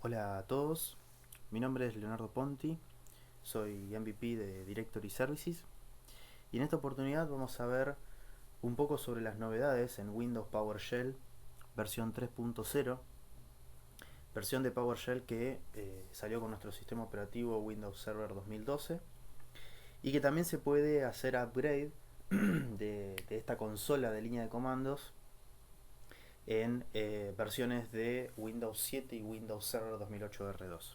Hola a todos, mi nombre es Leonardo Ponti, soy MVP de Directory Services y en esta oportunidad vamos a ver un poco sobre las novedades en Windows PowerShell versión 3.0, versión de PowerShell que salió con nuestro sistema operativo Windows Server 2012 y que también se puede hacer upgrade de esta consola de línea de comandos en versiones de Windows 7 y Windows Server 2008 R2.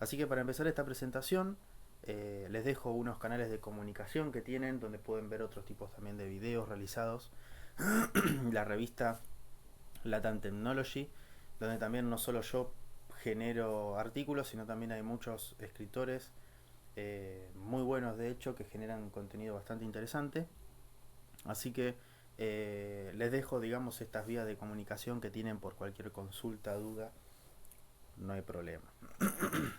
Así que para empezar esta presentación les dejo unos canales de comunicación que tienen donde pueden ver otros tipos también de videos realizados. La revista Latam Technology, donde también no solo yo genero artículos, sino también hay muchos escritores muy buenos de hecho que generan contenido bastante interesante. Así que les dejo, digamos, estas vías de comunicación que tienen por cualquier consulta, duda, no hay problema.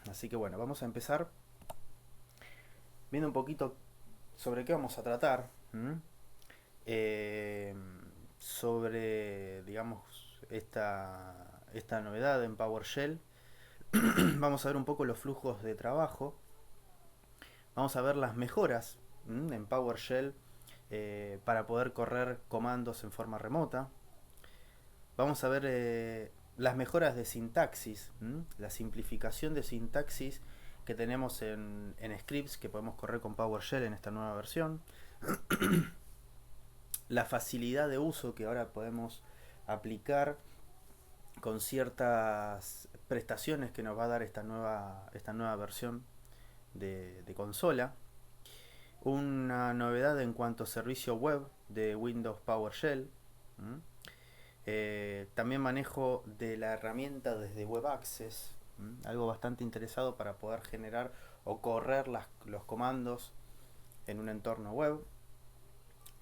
Así que bueno, vamos a empezar viendo un poquito sobre qué vamos a tratar. Eh, sobre, digamos, esta novedad en PowerShell. Vamos a ver un poco los flujos de trabajo. Vamos a ver las mejoras en PowerShell para poder correr comandos en forma remota. Vamos a ver las mejoras de sintaxis, la simplificación de sintaxis que tenemos en scripts que podemos correr con PowerShell en esta nueva versión. La facilidad de uso que ahora podemos aplicar con ciertas prestaciones que nos va a dar esta nueva versión de consola. Una novedad en cuanto a servicio web de Windows PowerShell. También manejo de la herramienta desde Web Access, algo bastante interesado para poder generar o correr los comandos en un entorno web.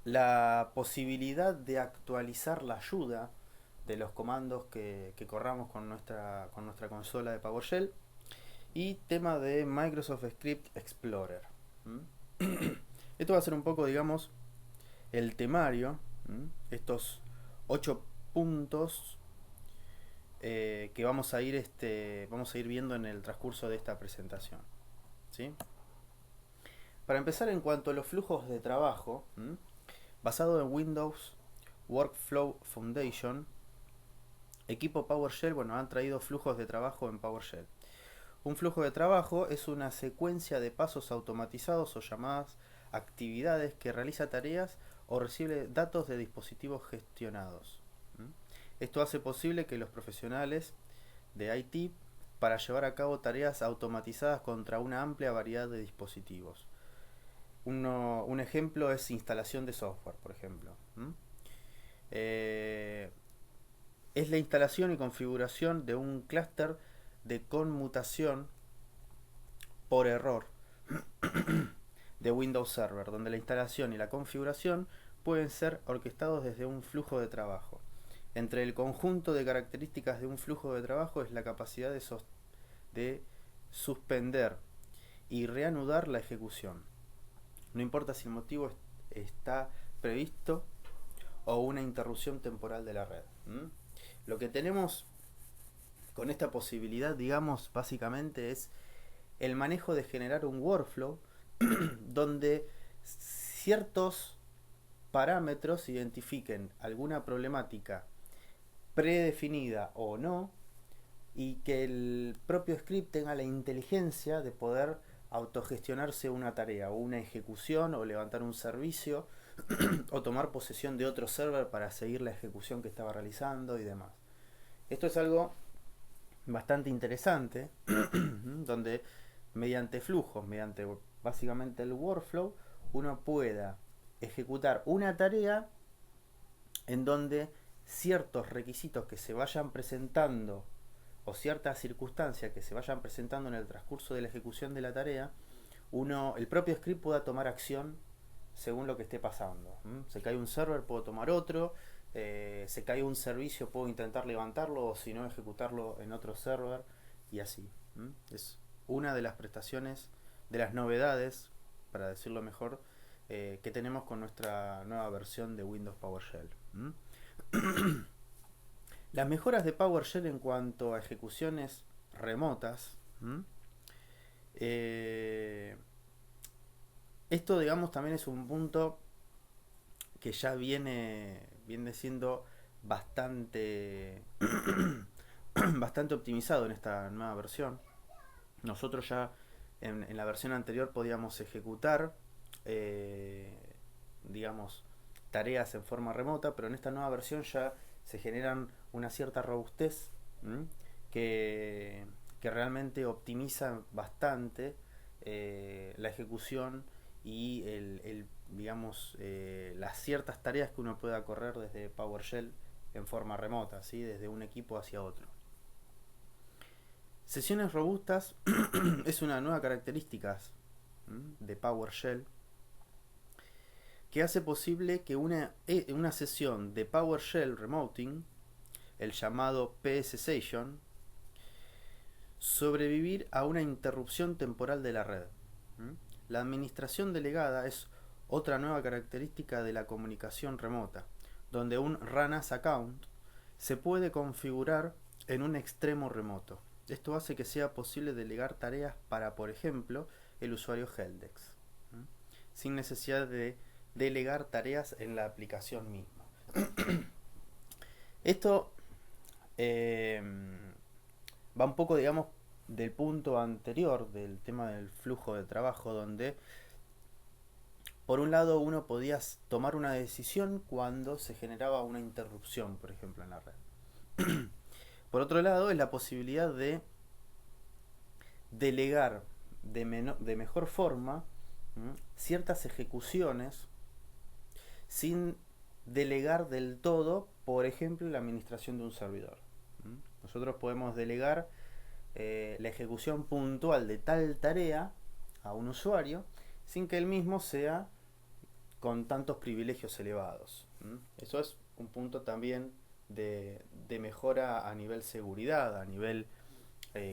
La posibilidad de actualizar la ayuda de los comandos que corramos con nuestra consola de PowerShell. Y tema de Microsoft Script Explorer. Esto va a ser un poco, digamos, el temario, estos 8 puntos que vamos a ir viendo en el transcurso de esta presentación. ¿Sí? Para empezar, en cuanto a los flujos de trabajo, basado en Windows Workflow Foundation, equipo PowerShell, bueno, han traído flujos de trabajo en PowerShell. Un flujo de trabajo es una secuencia de pasos automatizados o llamadas actividades que realiza tareas o recibe datos de dispositivos gestionados. Esto hace posible que los profesionales de IT para llevar a cabo tareas automatizadas contra una amplia variedad de dispositivos. Un ejemplo es instalación de software, por ejemplo. Es la instalación y configuración de un clúster de conmutación por error de Windows Server, donde la instalación y la configuración pueden ser orquestados desde un flujo de trabajo. Entre el conjunto de características de un flujo de trabajo es la capacidad de suspender y reanudar la ejecución. No importa si el motivo está previsto o una interrupción temporal de la red. Lo que tenemos con esta posibilidad, digamos, básicamente es el manejo de generar un workflow donde ciertos parámetros identifiquen alguna problemática predefinida o no, y que el propio script tenga la inteligencia de poder autogestionarse una tarea o una ejecución o levantar un servicio o tomar posesión de otro server para seguir la ejecución que estaba realizando y demás. Esto es algo bastante interesante donde mediante flujos, mediante básicamente el workflow, uno pueda ejecutar una tarea en donde ciertos requisitos que se vayan presentando o ciertas circunstancias que se vayan presentando en el transcurso de la ejecución de la tarea, el propio script pueda tomar acción según lo que esté pasando. Se cae un server, puedo tomar otro. Se cae un servicio, puedo intentar levantarlo o si no ejecutarlo en otro server y así. Es una de las prestaciones, de las novedades, para decirlo mejor, que tenemos con nuestra nueva versión de Windows PowerShell. Las mejoras de PowerShell en cuanto a ejecuciones remotas. Eh, Esto, digamos, también es un punto que ya viene siendo bastante, bastante optimizado en esta nueva versión. Nosotros ya en la versión anterior podíamos ejecutar, eh, digamos, tareas en forma remota, pero en esta nueva versión ya se generan una cierta robustez, ¿m? que, que realmente optimiza bastante la ejecución y digamos, las ciertas tareas que uno pueda correr desde PowerShell en forma remota, ¿sí? Desde un equipo hacia otro. Sesiones robustas es una nueva característica de PowerShell que hace posible que una sesión de PowerShell Remoting, el llamado PS Session, sobrevivir a una interrupción temporal de la red. La administración delegada es otra nueva característica de la comunicación remota, donde un Run as Account se puede configurar en un extremo remoto. Esto hace que sea posible delegar tareas para, por ejemplo, el usuario Heldex, sin necesidad de delegar tareas en la aplicación misma. Esto va un poco, digamos, del punto anterior del tema del flujo de trabajo, donde por un lado uno podía tomar una decisión cuando se generaba una interrupción, por ejemplo, en la red. Por otro lado, es la posibilidad de delegar de mejor forma ciertas ejecuciones sin delegar del todo, por ejemplo, la administración de un servidor. Nosotros podemos delegar la ejecución puntual de tal tarea a un usuario sin que él mismo sea con tantos privilegios elevados. Eso es un punto también de mejora a nivel seguridad, a nivel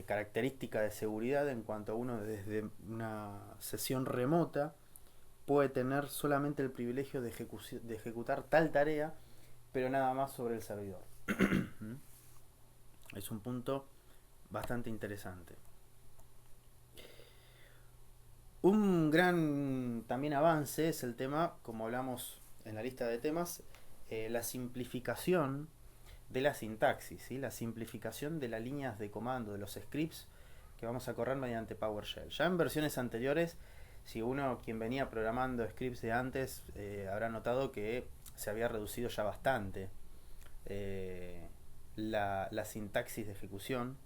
característica de seguridad, en cuanto a uno desde una sesión remota puede tener solamente el privilegio de ejecutar tal tarea, pero nada más sobre el servidor. Es un punto bastante interesante. Un gran también avance es el tema, como hablamos en la lista de temas, la simplificación de la sintaxis, ¿sí? La simplificación de las líneas de comando, de los scripts que vamos a correr mediante PowerShell. Ya en versiones anteriores, si uno quien venía programando scripts de antes habrá notado que se había reducido ya bastante la sintaxis de ejecución,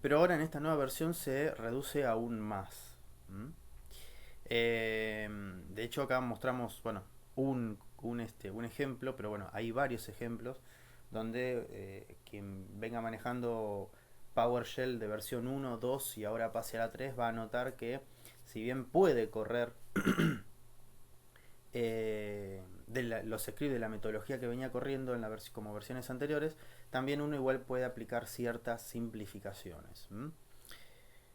pero ahora en esta nueva versión se reduce aún más. De hecho acá mostramos, bueno, un ejemplo, pero bueno, hay varios ejemplos donde quien venga manejando PowerShell de versión 1, 2 y ahora pase a la 3 va a notar que si bien puede correr los scripts de la metodología que venía corriendo en como versiones anteriores, también uno igual puede aplicar ciertas simplificaciones.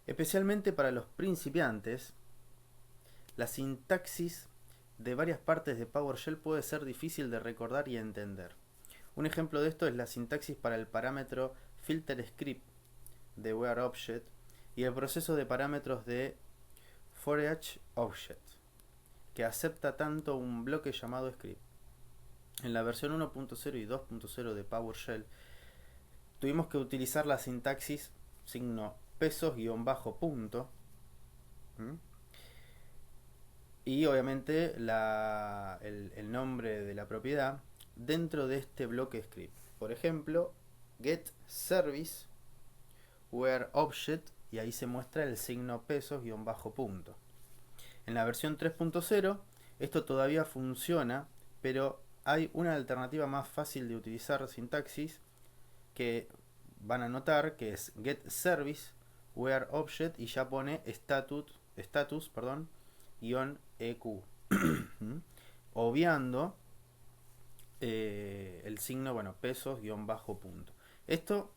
Especialmente para los principiantes, la sintaxis de varias partes de PowerShell puede ser difícil de recordar y entender. Un ejemplo de esto es la sintaxis para el parámetro FilterScript de WhereObject y el proceso de parámetros de ForEachObject, que acepta tanto un bloque llamado script. En la versión 1.0 y 2.0 de PowerShell tuvimos que utilizar la sintaxis signo pesos-punto y obviamente el nombre de la propiedad dentro de este bloque script. Por ejemplo, get service where object, y ahí se muestra el signo pesos-punto. En la versión 3.0 esto todavía funciona, pero hay una alternativa más fácil de utilizar sintaxis que van a notar que es get service where object y ya pone status eq obviando el signo, bueno, pesos-punto. Esto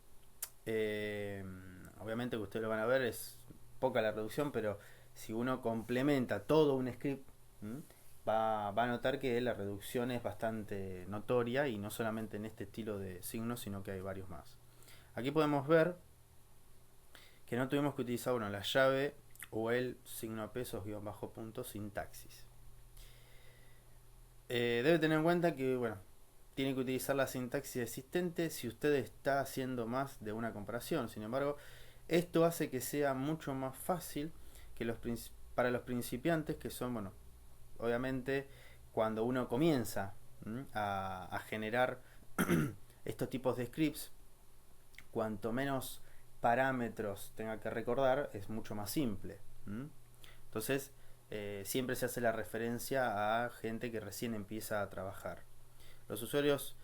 obviamente que ustedes lo van a ver, es poca la reducción, pero si uno complementa todo un script, va a notar que la reducción es bastante notoria, y no solamente en este estilo de signos, sino que hay varios más. Aquí podemos ver que no tuvimos que utilizar, bueno, la llave o el signo a pesos guión bajo punto sintaxis. Debe tener en cuenta que, bueno, tiene que utilizar la sintaxis existente si usted está haciendo más de una comparación. Sin embargo, esto hace que sea mucho más fácil que para los principiantes, que son, bueno, obviamente cuando uno comienza a generar estos tipos de scripts, cuanto menos parámetros tenga que recordar, es mucho más simple. Entonces, siempre se hace la referencia a gente que recién empieza a trabajar. Los usuarios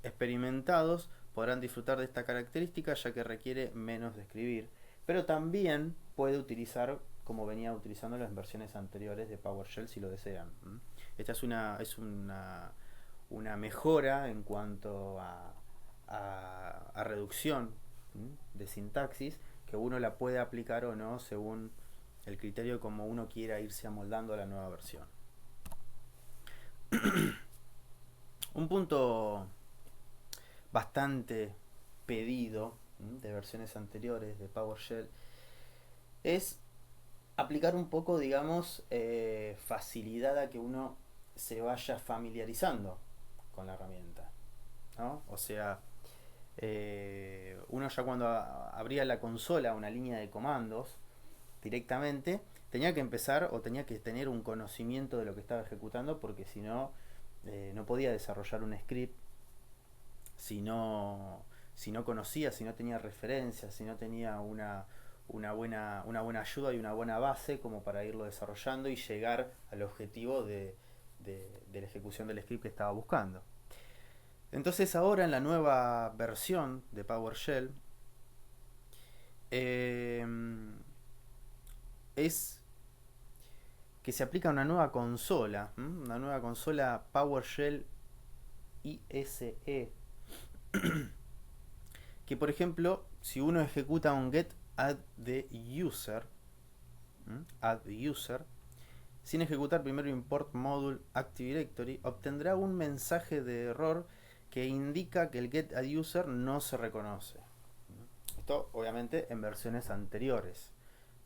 experimentados podrán disfrutar de esta característica, ya que requiere menos de escribir, pero también puede utilizar como venía utilizando las versiones anteriores de PowerShell si lo desean. Esta es una mejora en cuanto a reducción de sintaxis, que uno la puede aplicar o no según el criterio como uno quiera irse amoldando a la nueva versión. Un punto bastante pedido de versiones anteriores de PowerShell es aplicar un poco, digamos, facilidad a que uno se vaya familiarizando con la herramienta, ¿no? O sea, uno ya cuando abría la consola, una línea de comandos, directamente tenía que empezar o tenía que tener un conocimiento de lo que estaba ejecutando, porque si no, no podía desarrollar un script si no conocía, si no tenía referencias, si no tenía una buena ayuda y una buena base como para irlo desarrollando y llegar al objetivo de la ejecución del script que estaba buscando. Entonces ahora en la nueva versión de PowerShell es que se aplica una nueva consola PowerShell ISE, que por ejemplo, si uno ejecuta un get add the user, sin ejecutar primero import module active directory, obtendrá un mensaje de error que indica que el get add user no se reconoce. Esto obviamente en versiones anteriores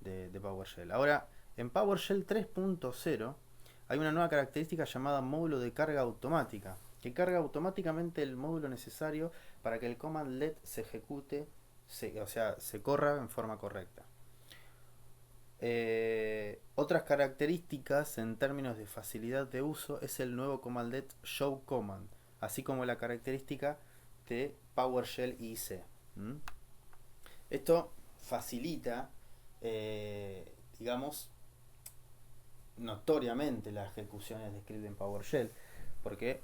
de PowerShell. Ahora, en PowerShell 3.0 hay una nueva característica llamada módulo de carga automática, que carga automáticamente el módulo necesario para que el command let se ejecute, se corra en forma correcta. Otras características en términos de facilidad de uso es el nuevo command let show command, así como la característica de PowerShell IC. Esto facilita, digamos, notoriamente las ejecuciones de script en PowerShell, porque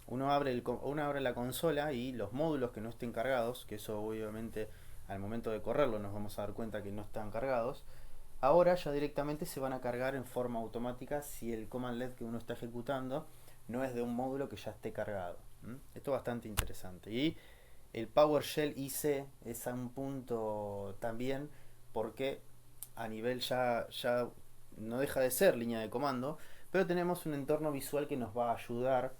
uno abre la consola y los módulos que no estén cargados, que eso obviamente al momento de correrlo nos vamos a dar cuenta que no están cargados, ahora ya directamente se van a cargar en forma automática si el command let que uno está ejecutando no es de un módulo que ya esté cargado. Esto es bastante interesante. Y el PowerShell IC es a un punto también, porque a nivel ya no deja de ser línea de comando, pero tenemos un entorno visual que nos va a ayudar,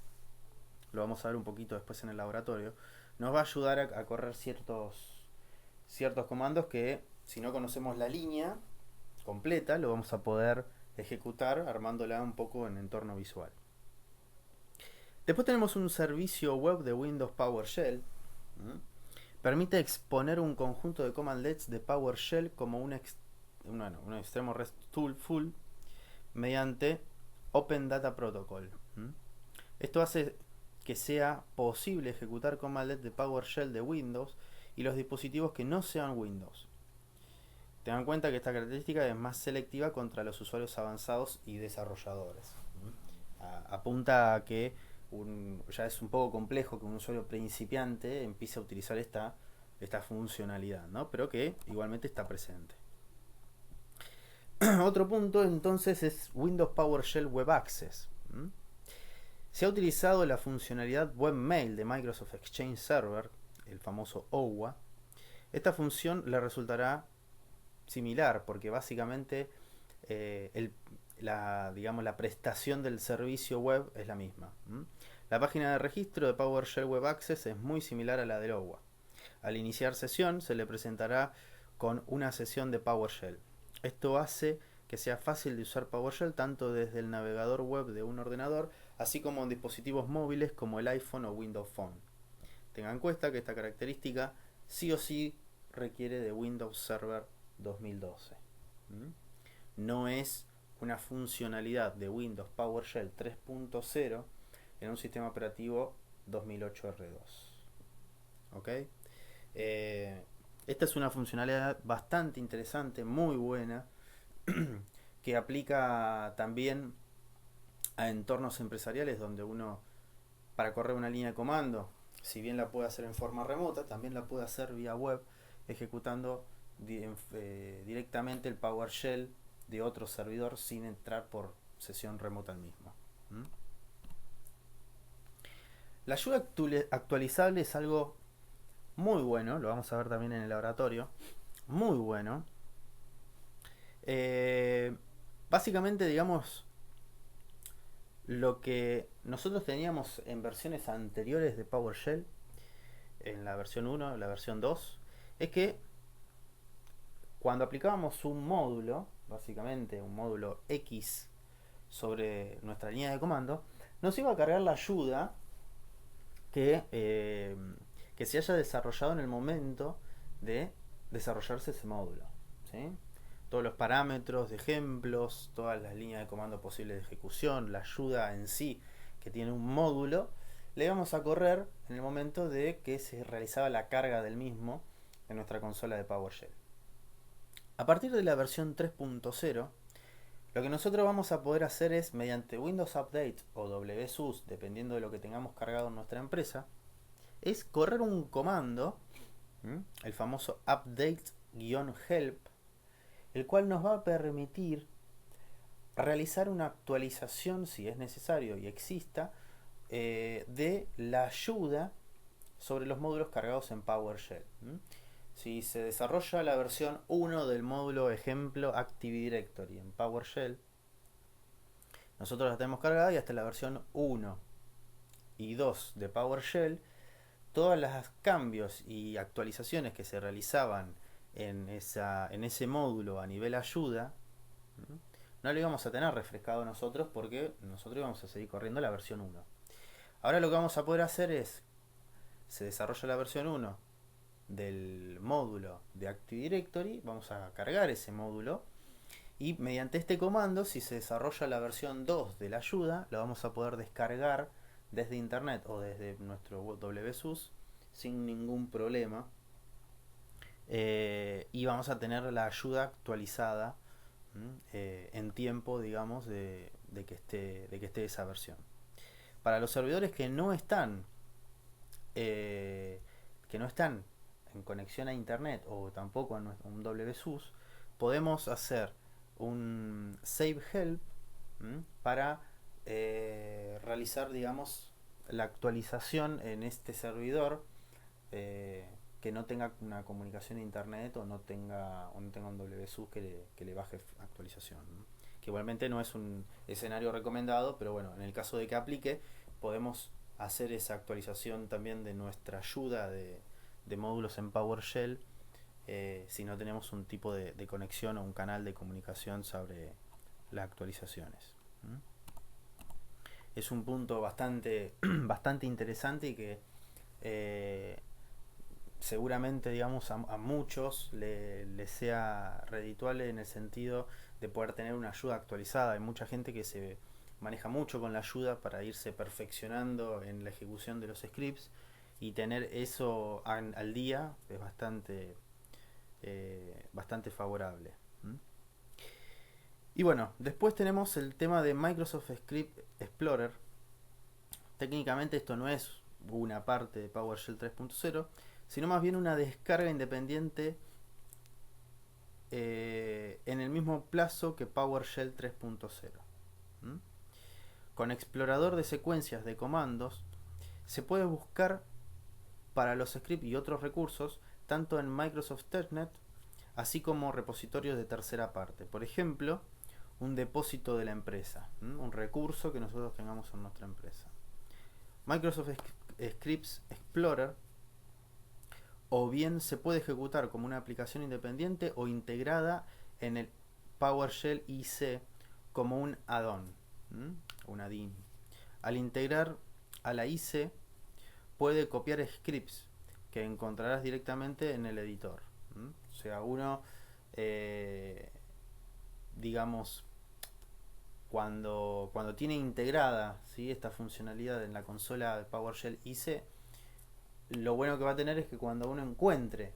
lo vamos a ver un poquito después en el laboratorio, nos va a ayudar a correr ciertos comandos que, si no conocemos la línea completa, lo vamos a poder ejecutar armándola un poco en entorno visual. Después tenemos un servicio web de Windows PowerShell. Permite exponer un conjunto de commandlets de PowerShell como un extremo RESTful mediante Open Data Protocol. Esto hace que sea posible ejecutar commandlets de PowerShell de Windows y los dispositivos que no sean Windows. Tengan en cuenta que esta característica es más selectiva contra los usuarios avanzados y desarrolladores. Apunta a que ya es un poco complejo que un usuario principiante empiece a utilizar esta funcionalidad, ¿no? Pero que igualmente está presente. Otro punto entonces es Windows PowerShell Web Access. Se ha utilizado la funcionalidad Webmail de Microsoft Exchange Server, el famoso OWA. Esta función le resultará similar, porque básicamente digamos, la prestación del servicio web es la misma. La página de registro de PowerShell Web Access es muy similar a la del OWA. Al iniciar sesión se le presentará con una sesión de PowerShell. Esto hace que sea fácil de usar PowerShell tanto desde el navegador web de un ordenador, así como en dispositivos móviles como el iPhone o Windows Phone. Tengan en cuenta que esta característica sí o sí requiere de Windows Server 2012. No es una funcionalidad de Windows PowerShell 3.0 en un sistema operativo 2008 R2. ¿Ok? Esta es una funcionalidad bastante interesante, muy buena, que aplica también a entornos empresariales donde uno, para correr una línea de comando, si bien la puede hacer en forma remota, también la puede hacer vía web, ejecutando directamente el PowerShell de otro servidor sin entrar por sesión remota al mismo. La ayuda actualizable es algo muy bueno, lo vamos a ver también en el laboratorio, muy bueno. Básicamente, digamos, lo que nosotros teníamos en versiones anteriores de PowerShell, en la versión 1, la versión 2, es que cuando aplicábamos un módulo, básicamente un módulo X sobre nuestra línea de comando, nos iba a cargar la ayuda que se haya desarrollado en el momento de desarrollarse ese módulo, ¿sí? Todos los parámetros de ejemplos, todas las líneas de comando posibles de ejecución, la ayuda en sí que tiene un módulo, le íbamos a correr en el momento de que se realizaba la carga del mismo en nuestra consola de PowerShell. A partir de la versión 3.0, lo que nosotros vamos a poder hacer es, mediante Windows Update o WSUS, dependiendo de lo que tengamos cargado en nuestra empresa, es correr un comando, el famoso update-help, el cual nos va a permitir realizar una actualización, si es necesario y exista, de la ayuda sobre los módulos cargados en PowerShell. Si se desarrolla la versión 1 del módulo ejemplo Active Directory en PowerShell, nosotros la tenemos cargada y hasta la versión 1 y 2 de PowerShell, todos los cambios y actualizaciones que se realizaban en ese módulo a nivel ayuda, no lo íbamos a tener refrescado nosotros porque nosotros íbamos a seguir corriendo la versión 1. Ahora lo que vamos a poder hacer es, se desarrolla la versión 1 del módulo de Active Directory, vamos a cargar ese módulo y mediante este comando, si se desarrolla la versión 2 de la ayuda, la vamos a poder descargar desde internet o desde nuestro WSUS sin ningún problema, y vamos a tener la ayuda actualizada en tiempo, digamos, de que esté esa versión. Para los servidores que no están en conexión a internet o tampoco en un WSUS, podemos hacer un save help para realizar, digamos, la actualización en este servidor que no tenga una comunicación a internet o no tenga un WSUS que le baje actualización, ¿no? Que igualmente no es un escenario recomendado, pero bueno, en el caso de que aplique, podemos hacer esa actualización también de nuestra ayuda de módulos en PowerShell si no tenemos un tipo de conexión o un canal de comunicación sobre las actualizaciones. Es un punto bastante interesante y que seguramente, digamos, a muchos les sea redituable en el sentido de poder tener una ayuda actualizada. Hay mucha gente que se maneja mucho con la ayuda para irse perfeccionando en la ejecución de los scripts, y tener eso al día es bastante favorable. Y bueno, después tenemos el tema de Microsoft Script Explorer. Técnicamente esto no es una parte de PowerShell 3.0, sino más bien una descarga independiente en el mismo plazo que PowerShell 3.0. Con explorador de secuencias de comandos se puede buscar para los scripts y otros recursos tanto en Microsoft Testnet así como repositorios de tercera parte. Por ejemplo, un depósito de la empresa, un recurso que nosotros tengamos en nuestra empresa. Microsoft Scripts Explorer o bien se puede ejecutar como una aplicación independiente o integrada en el PowerShell IC como un add-on, un add-in. Al integrar a la IC puede copiar scripts que encontrarás directamente en el editor. O sea, uno, digamos, cuando tiene integrada, ¿sí?, esta funcionalidad en la consola de PowerShell IC, lo bueno que va a tener es que cuando uno encuentre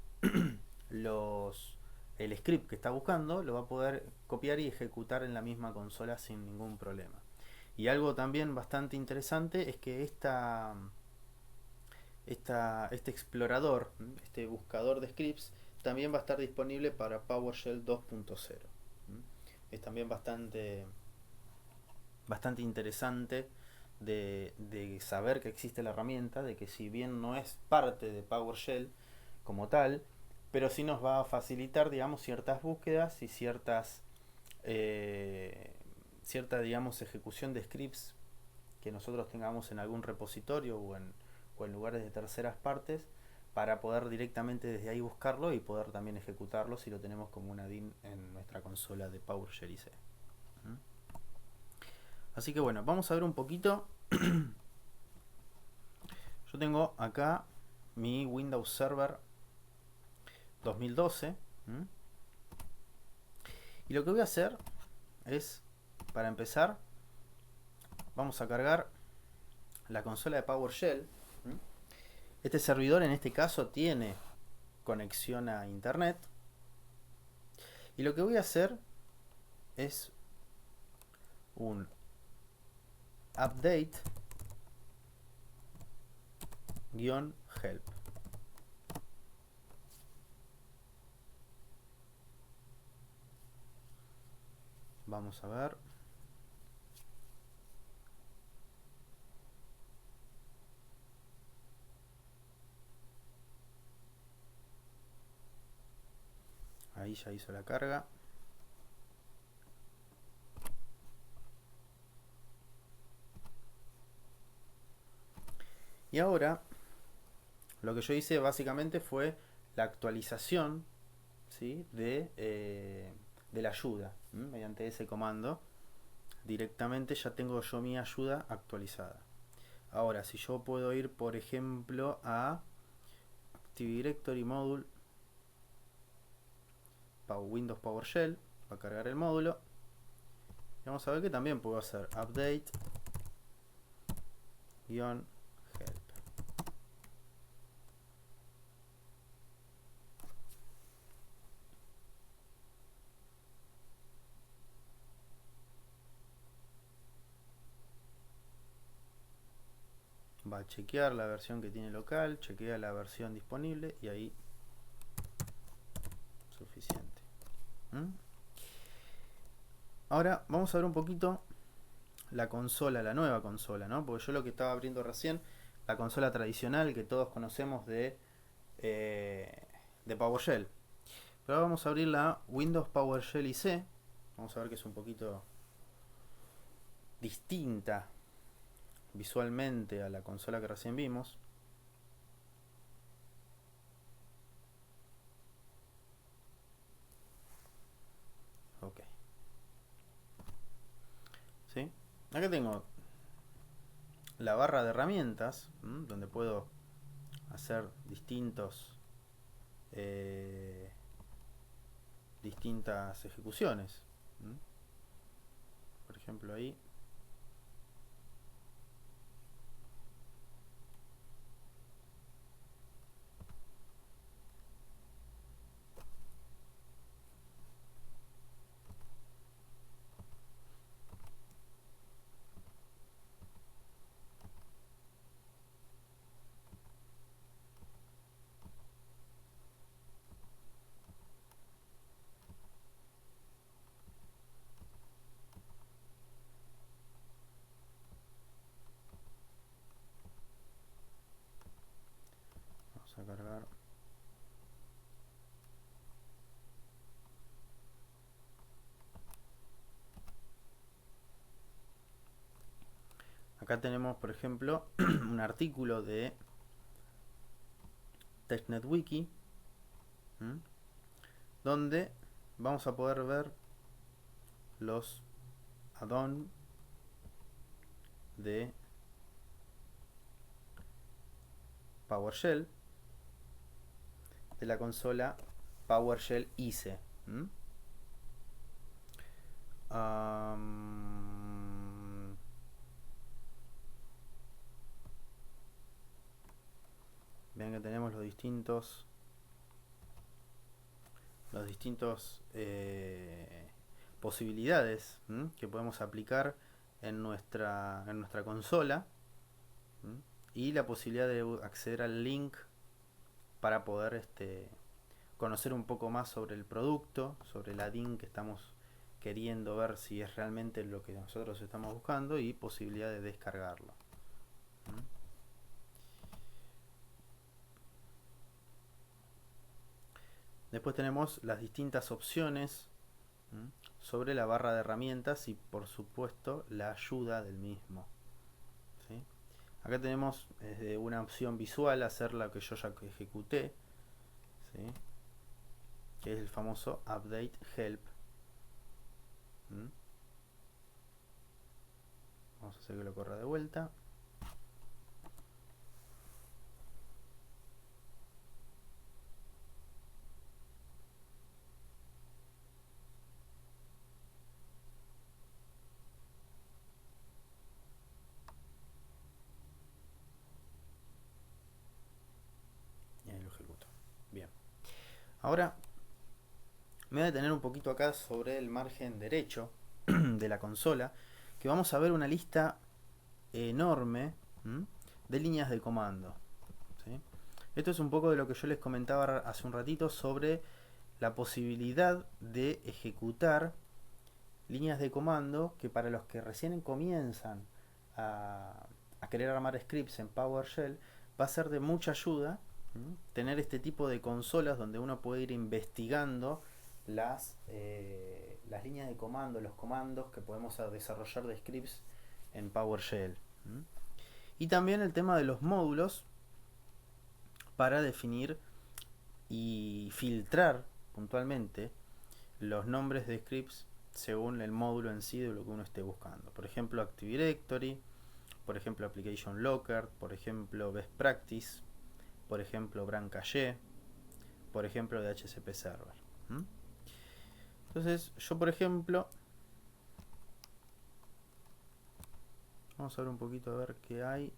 el script que está buscando, lo va a poder copiar y ejecutar en la misma consola sin ningún problema. Y algo también bastante interesante es que este explorador, este buscador de scripts, también va a estar disponible para PowerShell 2.0. Es también bastante interesante de saber que existe la herramienta, de que si bien no es parte de PowerShell como tal, pero sí nos va a facilitar, digamos, ciertas búsquedas y cierta, digamos, ejecución de scripts que nosotros tengamos en algún repositorio o en lugares de terceras partes, para poder directamente desde ahí buscarlo y poder también ejecutarlo si lo tenemos como un add-in en nuestra consola de PowerShell IC. Así que bueno, vamos a ver un poquito. Yo tengo acá mi Windows Server 2012. Y lo que voy a hacer es, para empezar, vamos a cargar la consola de PowerShell. Este servidor en este caso tiene conexión a internet. Y lo que voy a hacer es un update -help. Vamos a ver. Ahí ya hizo la carga. Y ahora lo que yo hice básicamente fue la actualización, ¿sí?, de la ayuda. Mediante ese comando directamente ya tengo yo mi ayuda actualizada. Ahora, si yo puedo ir, por ejemplo, a Active Directory Module, Windows PowerShell, va a cargar el módulo. Y vamos a ver que también puedo hacer update -help. Va a chequear la versión que tiene local, chequea la versión disponible y ahí suficiente. Ahora vamos a ver un poquito la consola, la nueva consola, ¿no? Porque yo lo que estaba abriendo recién, la consola tradicional que todos conocemos de PowerShell. Pero ahora vamos a abrir la Windows PowerShell IC. Vamos a ver que es un poquito distinta visualmente a la consola que recién vimos. Ok. ¿Sí? Acá tengo la barra de herramientas, donde puedo hacer distintas ejecuciones. Por ejemplo, ahí acá tenemos, por ejemplo, un artículo de Testnet Wiki, donde vamos a poder ver los add-on de PowerShell de la consola PowerShell ICE. Vean que tenemos los distintos posibilidades que podemos aplicar en nuestra consola, y la posibilidad de acceder al link para poder conocer un poco más sobre el producto, sobre el add-in que estamos queriendo ver si es realmente lo que nosotros estamos buscando, y posibilidad de descargarlo. Después tenemos las distintas opciones sobre la barra de herramientas y, por supuesto, la ayuda del mismo. ¿Sí? Acá tenemos desde una opción visual hacer la que yo ya ejecuté, ¿sí? Que es el famoso update help. Vamos a hacer que lo corra de vuelta. Y ahí lo ejecuto. Bien. Ahora me voy a detener un poquito acá sobre el margen derecho de la consola, que vamos a ver una lista enorme de líneas de comando. ¿Sí? Esto es un poco de lo que yo les comentaba hace un ratito sobre la posibilidad de ejecutar líneas de comando que, para los que recién comienzan a querer armar scripts en PowerShell, va a ser de mucha ayuda tener este tipo de consolas donde uno puede ir investigando las líneas de comando, los comandos que podemos desarrollar de scripts en PowerShell. Y también el tema de los módulos para definir y filtrar puntualmente los nombres de scripts según el módulo en sí de lo que uno esté buscando. Por ejemplo, Active Directory, por ejemplo, Application Locker, por ejemplo, Best Practice, por ejemplo, Brancaye, por ejemplo, DHCP Server. Entonces, yo, por ejemplo, vamos a ver un poquito a ver qué hay.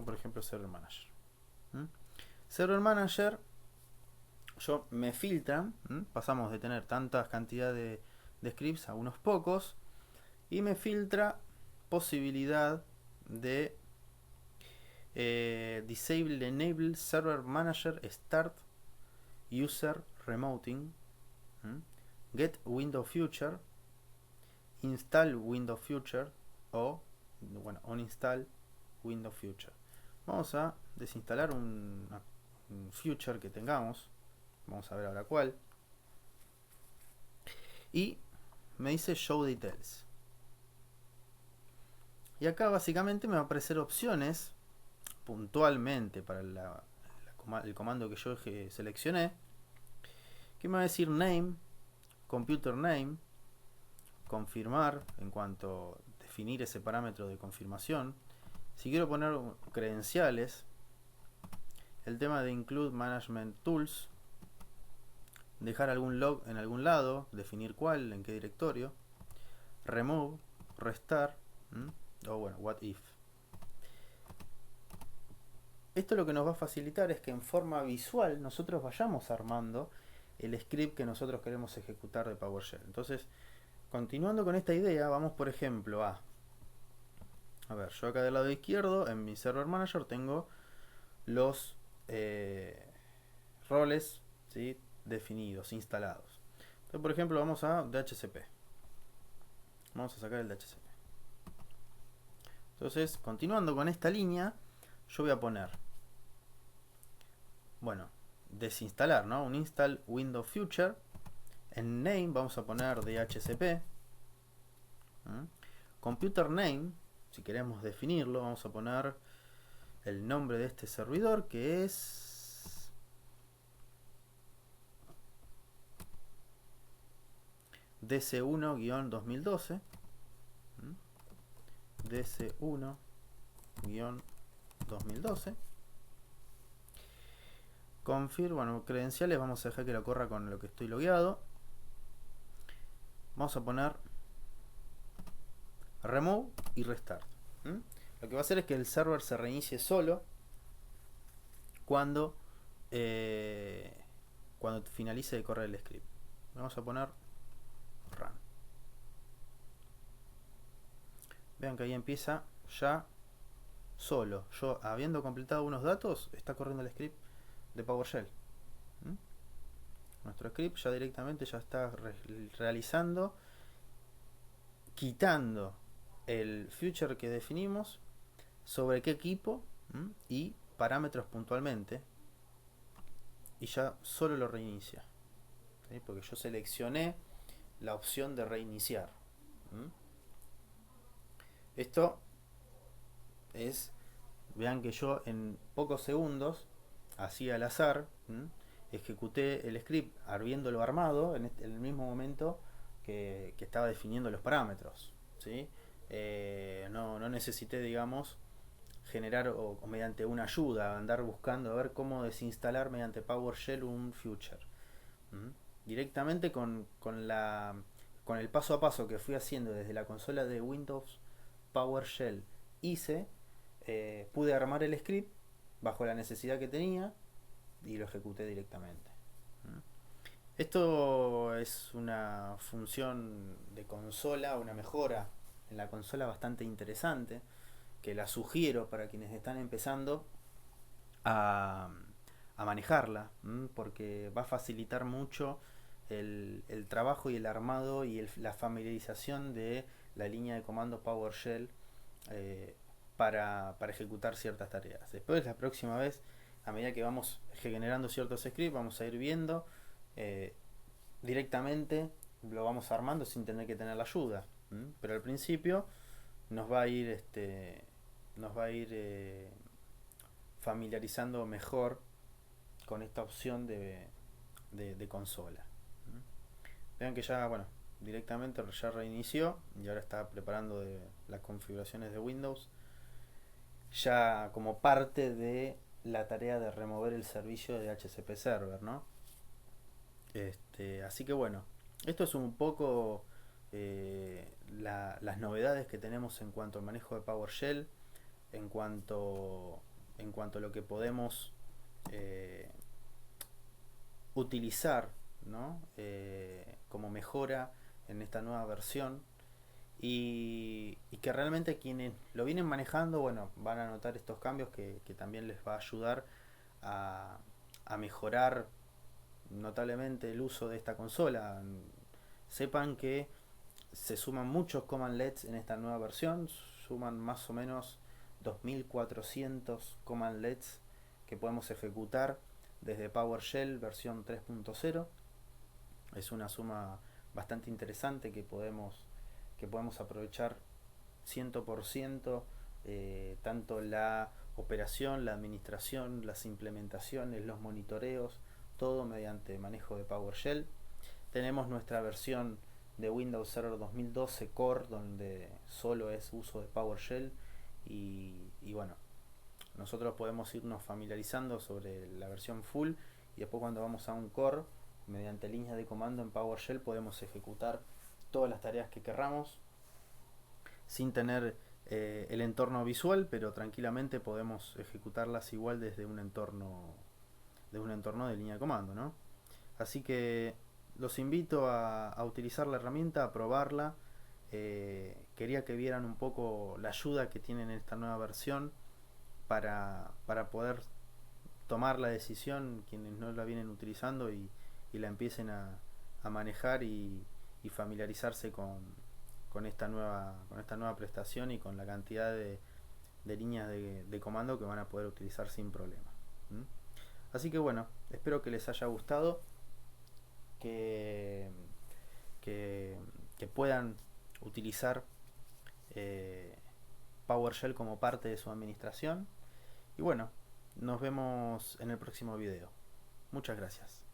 Por ejemplo, Server Manager. Server Manager, yo me filtran, pasamos de tener tantas cantidades de scripts a unos pocos, y me filtra posibilidad de Disable Enable Server Manager Start User Remoting, Get Window Future, Install Window Future o, bueno, Uninstall Window Future. Vamos a desinstalar un future que tengamos. Vamos a ver ahora cuál. Y me dice Show Details. Y acá básicamente me va a aparecer opciones puntualmente para el comando que yo seleccioné, que me va a decir Name, Computer Name, confirmar en cuanto a definir ese parámetro de confirmación. Si quiero poner credenciales, el tema de Include Management Tools, dejar algún log en algún lado, definir cuál, en qué directorio, Remove, Restart, o bueno, What If. Esto lo que nos va a facilitar es que en forma visual nosotros vayamos armando el script que nosotros queremos ejecutar de PowerShell. Entonces, continuando con esta idea, vamos por ejemplo a ver, yo acá del lado izquierdo en mi Server Manager tengo los roles, ¿sí?, definidos, instalados. Entonces, por ejemplo, vamos a DHCP. Vamos a sacar el DHCP. Entonces, continuando con esta línea, yo voy a poner, bueno, desinstalar, ¿no? Un install Windows Future. En name vamos a poner DHCP. Computer name, si queremos definirlo, vamos a poner el nombre de este servidor, que es DC1-2012. DC1-2012. Confirm, bueno, credenciales vamos a dejar que lo corra con lo que estoy logueado. Vamos a poner remove y restart. Lo que va a hacer es que el server se reinicie solo cuando finalice de correr el script. Vamos a poner run. Vean que ahí empieza ya solo. Yo, habiendo completado unos datos, está corriendo el script de PowerShell. Nuestro script ya directamente ya está realizando, quitando el future que definimos, sobre qué equipo y parámetros puntualmente, y ya solo lo reinicia, ¿sí? Porque yo seleccioné la opción de reiniciar. Esto es, vean que yo en pocos segundos, así al azar, ejecuté el script habiéndolo armado en el mismo momento que estaba definiendo los parámetros, ¿sí? No necesité, digamos, generar o mediante una ayuda, andar buscando a ver cómo desinstalar mediante PowerShell un future. Directamente con el paso a paso que fui haciendo desde la consola de Windows PowerShell pude armar el script bajo la necesidad que tenía y lo ejecuté directamente. Esto es una función de consola, una mejora en la consola bastante interesante, que la sugiero para quienes están empezando a manejarla, porque va a facilitar mucho el trabajo y el armado y la familiarización de la línea de comando PowerShell para ejecutar ciertas tareas. Después, la próxima vez, a medida que vamos generando ciertos scripts, vamos a ir viendo directamente, lo vamos armando sin tener que tener la ayuda. Pero al principio nos va a ir familiarizando mejor con esta opción de consola. Vean que ya, bueno, directamente ya reinició y ahora está preparando las configuraciones de Windows, ya como parte de la tarea de remover el servicio de DHCP Server, ¿no? Así que bueno, esto es un poco las novedades que tenemos en cuanto al manejo de PowerShell, en cuanto a lo que podemos utilizar, ¿no? Como mejora en esta nueva versión, y que realmente quienes lo vienen manejando, bueno, van a notar estos cambios que también les va a ayudar a mejorar notablemente el uso de esta consola. Sepan que se suman muchos commandlets en esta nueva versión, suman más o menos 2400 commandlets que podemos ejecutar desde PowerShell versión 3.0. Es una suma bastante interesante que podemos aprovechar 100%, tanto la operación, la administración, las implementaciones, los monitoreos, todo mediante manejo de PowerShell. Tenemos nuestra versión de Windows Server 2012 Core, donde solo es uso de PowerShell, y bueno, nosotros podemos irnos familiarizando sobre la versión full, y después cuando vamos a un Core, mediante líneas de comando en PowerShell podemos ejecutar todas las tareas que querramos sin tener el entorno visual, pero tranquilamente podemos ejecutarlas igual desde un entorno de línea de comando, ¿no? Así que los invito a utilizar la herramienta, a probarla. Quería que vieran un poco la ayuda que tienen en esta nueva versión para poder tomar la decisión quienes no la vienen utilizando y la empiecen a manejar y familiarizarse con esta nueva prestación y con la cantidad de de líneas de comando que van a poder utilizar sin problema. ¿Mm? Así que bueno, espero que les haya gustado, que, que, que puedan utilizar PowerShell como parte de su administración. Y bueno, nos vemos en el próximo video. Muchas gracias.